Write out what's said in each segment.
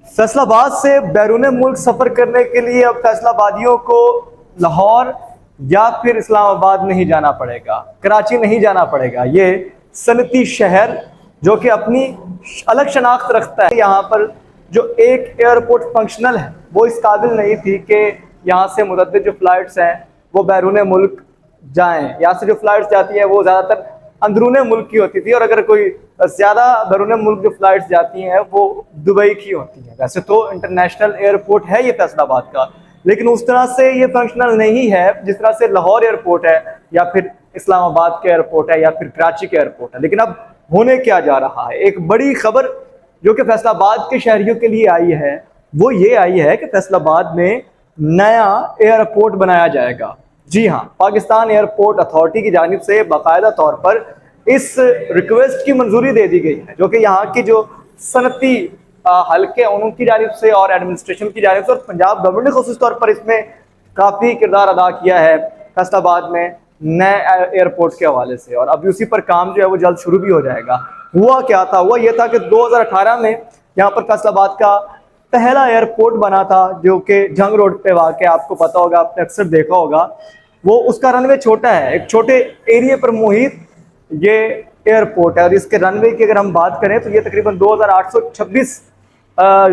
फैसलाबाद से बैरून मुल्क सफ़र करने के लिए अब फैसलाबादियों को लाहौर या फिर इस्लामाबाद नहीं जाना पड़ेगा, कराची नहीं जाना पड़ेगा। ये सनती शहर जो कि अपनी अलग शनाख्त रखता है, यहाँ पर जो एक एयरपोर्ट फंक्शनल है वो इस काबिल नहीं थी कि यहाँ से मुतअद्दिद जो फ़्लाइट्स हैं वो बैरून मुल्क जाएँ। यहाँ से जो फ़्लाइट्स जाती हैं वो ज़्यादातर अंदरून मुल्क की होती थी, और अगर कोई ज़्यादा बैरून मुल्क जो फ़्लाइट्स जाती हैं वो दुबई की होती हैं। वैसे तो इंटरनेशनल एयरपोर्ट है ये फैसलाबाद का, लेकिन उस तरह से ये फंक्शनल नहीं है जिस तरह से लाहौर एयरपोर्ट है या फिर इस्लामाबाद के एयरपोर्ट है या फिर कराची के एयरपोर्ट है। लेकिन अब होने क्या जा रहा है, एक बड़ी खबर जो कि फैसलाबाद के शहरियों के लिए आई है वो ये आई है कि फैसलाबाद में नया एयरपोर्ट बनाया जाएगा। जी हाँ, पाकिस्तान एयरपोर्ट अथॉरिटी की जानिब से बाकायदा तौर पर इस रिक्वेस्ट की मंजूरी दे दी गई है, जो कि यहाँ की जो सनती हल्के उनकी जानिब से और एडमिनिस्ट्रेशन की जानिब से और पंजाब गवर्नमेंट ने खास तौर पर इसमें काफ़ी किरदार अदा किया है फैसलाबाद में नए एयरपोर्ट के हवाले से। और अभी उसी पर काम जो है वो जल्द शुरू भी हो जाएगा। हुआ क्या था, हुआ ये था कि 2018 में यहाँ पर फैसलाबाद का पहला एयरपोर्ट बना था जो कि जंग रोड पे वाक़, आपको पता होगा, आपने अक्सर देखा होगा। वो उसका रनवे छोटा है, एक छोटे एरिया पर मुहित ये एयरपोर्ट है। और इसके रनवे की अगर हम बात करें तो ये तकरीबन 2826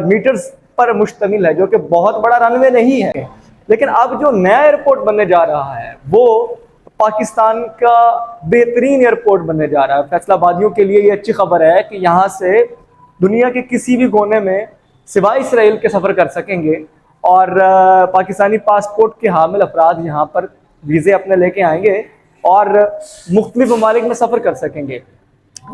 मीटर्स पर मुश्तमिल है, जो कि बहुत बड़ा रनवे नहीं है। लेकिन अब जो नया एयरपोर्ट बनने जा रहा है वो पाकिस्तान का बेहतरीन एयरपोर्ट बनने जा रहा है। फैसलाबादियों के लिए ये अच्छी खबर है कि यहाँ से दुनिया के किसी भी कोने में सिवाय इसराइल के सफ़र कर सकेंगे, और पाकिस्तानी पासपोर्ट के हामिल अफराद यहाँ पर वीज़े अपने लेके आएंगे और मुख्तलिफ ममालिक में सफ़र कर सकेंगे।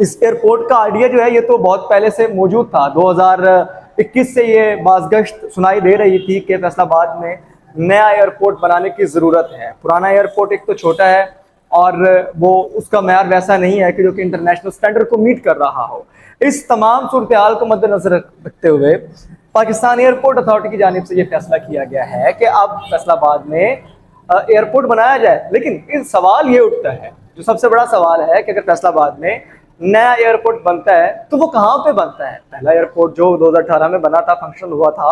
इस एयरपोर्ट का आइडिया जो है ये तो बहुत पहले से मौजूद था। 2021 से ये बाज़गश्त सुनाई दे रही थी कि फैसलाबाद में नया एयरपोर्ट बनाने की ज़रूरत है। पुराना एयरपोर्ट एक तो छोटा है और वो उसका मैयार वैसा नहीं है कि जो कि इंटरनेशनल स्टैंडर्ड को मीट कर रहा हो। इस तमाम सूरत हाल को मद्देनजर रखते हुए पाकिस्तान एयरपोर्ट अथॉरिटी की जानिब से ये फैसला किया गया है कि अब फैसलाबाद में एयरपोर्ट बनाया जाए। लेकिन इस सवाल ये उठता है, जो सबसे बड़ा सवाल है कि अगर फैसलाबाद में नया एयरपोर्ट बनता है तो वो कहाँ पे बनता है। पहला एयरपोर्ट जो 2018 में बना था, फंक्शनल हुआ था,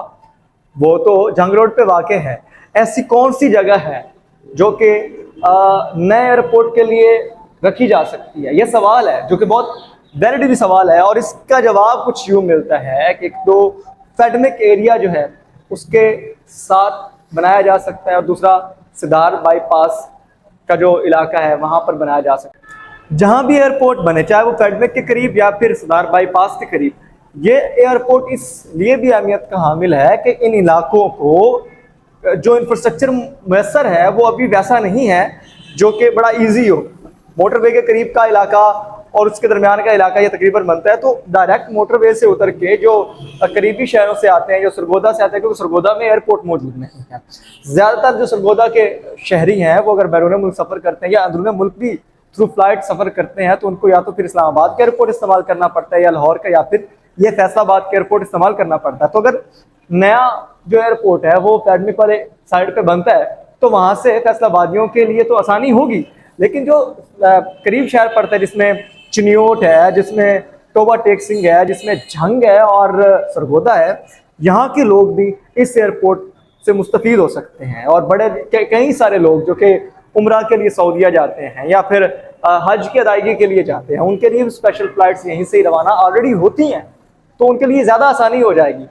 वो तो जंग रोड पे वाक़ है। ऐसी कौन सी जगह है जो कि नए एयरपोर्ट के लिए रखी जा सकती है, ये सवाल है जो कि बहुत वैलिड भी सवाल है। और इसका जवाब कुछ यूँ मिलता है कि एक तो फेडमिक एरिया जो है उसके साथ बनाया जा सकता है, और दूसरा सिदार बाईपास का जो इलाका है वहाँ पर बनाया जा सकता है। जहाँ भी एयरपोर्ट बने, चाहे वो फेडमिक के करीब या फिर सिदार बाईपास के करीब, ये एयरपोर्ट इसलिए भी अहमियत का हामिल है कि इन इलाकों को जो इंफ्रास्ट्रक्चर मैसर है वो अभी वैसा नहीं है जो कि बड़ा इजी हो। मोटरवे के करीब का इलाका और उसके दरमियान का इलाका ये तकरीबन बनता है, तो डायरेक्ट मोटरवे से उतर के जो करीबी शहरों से आते हैं, जो सरगोदा से आते हैं, क्योंकि सरगोदा में एयरपोर्ट मौजूद नहीं है। ज़्यादातर जो सरगोदा के शहरी हैं वो अगर बैरून मुल्क सफ़र करते हैं या अंदरून मुल्क भी थ्रू फ्लाइट सफ़र करते हैं तो उनको या तो फिर इस्लामाबाद का एयरपोर्ट इस्तेमाल करना पड़ता है या लाहौर का, या फिर ये फैसलाबाद का एयरपोर्ट इस्तेमाल करना पड़ता है। तो अगर नया जो एयरपोर्ट है वो फेडमिक वाले साइड पे बनता है तो वहाँ से फैसलाबादियों के लिए तो आसानी होगी। लेकिन जो करीब शहर पड़ता है, जिसमें चिन्योट है, जिसमें टोबा टेक सिंह है, जिसमें झंग है और सरगोदा है, यहाँ के लोग भी इस एयरपोर्ट से मुस्तफ़ीद हो सकते हैं। और बड़े कई सारे लोग जो कि उम्रा के लिए सऊदीया जाते हैं या फिर हज की अदायगी के लिए जाते हैं, उनके लिए स्पेशल फ़्लाइट्स यहीं से ही रवाना ऑलरेडी होती हैं, तो उनके लिए ज़्यादा आसानी हो जाएगी।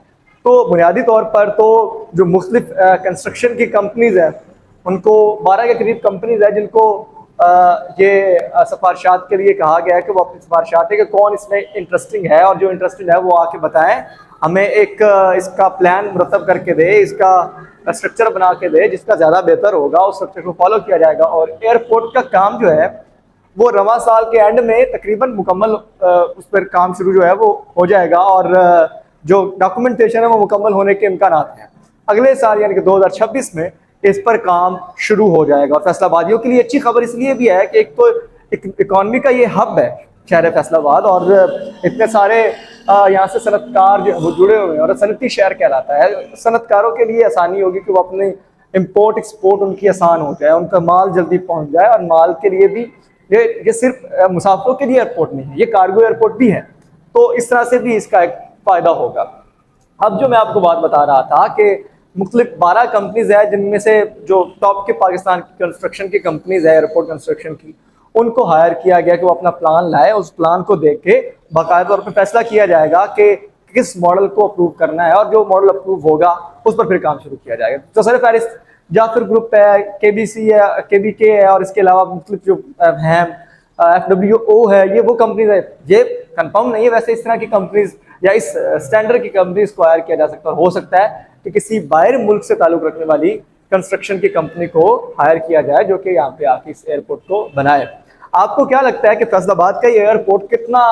तो बुनियादी तौर पर तो जो मुख्तलिफ कंस्ट्रक्शन की कंपनीज़ हैं, उनको 12 के करीब कंपनीज़ हैं जिनको ये सिफारिशात के लिए कहा गया है कि वो अपनी सिफारिशात है कि कौन इसमें इंटरेस्टिंग है, और जो इंटरेस्टेड है वो आके बताएं, हमें एक इसका प्लान मुरतब करके दे, इसका स्ट्रक्चर बना के दे जिसका ज़्यादा बेहतर होगा, उस स्ट्रक्चर को फॉलो किया जाएगा। और एयरपोर्ट का काम जो है वो रवां साल के एंड में तकरीबन मुकम्मल उस पर काम शुरू जो है वो हो जाएगा, और जो डॉक्यूमेंटेशन है वो मुकम्मल होने के इम्कान हैं। अगले साल यानी कि 2026 में इस पर काम शुरू हो जाएगा। और फैसलाबादियों के लिए अच्छी खबर इसलिए भी है कि एक तो इकॉनमी का ये हब है शहर फैसलाबाद, और इतने सारे यहाँ से सनतकार जो जुड़े हुए हैं, और सनती शहर कहलाता है। सनतकारों के लिए आसानी होगी कि वो अपने इम्पोर्ट एक्सपोर्ट उनकी आसान हो जाए, उनका माल जल्दी पहुँच जाए। और माल के लिए भी ये सिर्फ मुसाफिरों के लिए एयरपोर्ट नहीं है, ये कार्गो एयरपोर्ट भी है, तो इस तरह से भी इसका एक फ़ायदा होगा। अब जो मैं आपको बात बता रहा था कि मुख्तलिफ 12 कंपनीज है, जिनमें से जो टॉप के पाकिस्तान की कंस्ट्रक्शन की कंपनीज है, एयरपोर्ट कंस्ट्रक्शन की, उनको हायर किया गया कि वो अपना प्लान लाए। उस प्लान को देख के बाकायदा तौर पर फैसला किया जाएगा कि किस मॉडल को अप्रूव करना है, और जो मॉडल अप्रूव होगा उस पर फिर काम शुरू किया जाएगा। तो सर फहरिस्त जाफर ग्रुप है, केबीसी है, केबीके है, और इसके अलावा मुख्तलिफ जो हैं FWO है, ये वो कंपनीज है। ये कंफर्म नहीं है वैसे इस तरह की कंपनीज या इस स्टैंडर्ड की कंपनीज को हायर किया जा सकता है, और हो सकता है कि किसी बाहर मुल्क से ताल्लुक रखने वाली कंस्ट्रक्शन की कंपनी को हायर किया जाए जो कि यहाँ पे आके इस एयरपोर्ट को बनाए। आपको क्या लगता है कि फैसलाबाद का ये एयरपोर्ट कितना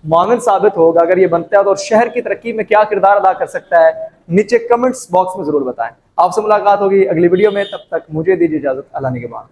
मामूल साबित होगा अगर ये बनता है, तो शहर की तरक्की में क्या किरदार अदा कर सकता है? नीचे कमेंट्स बॉक्स में जरूर बताएं। आपसे मुलाकात होगी अगली वीडियो में, तब तक मुझे दीजिए इजाजत। अल्लाह के बाद।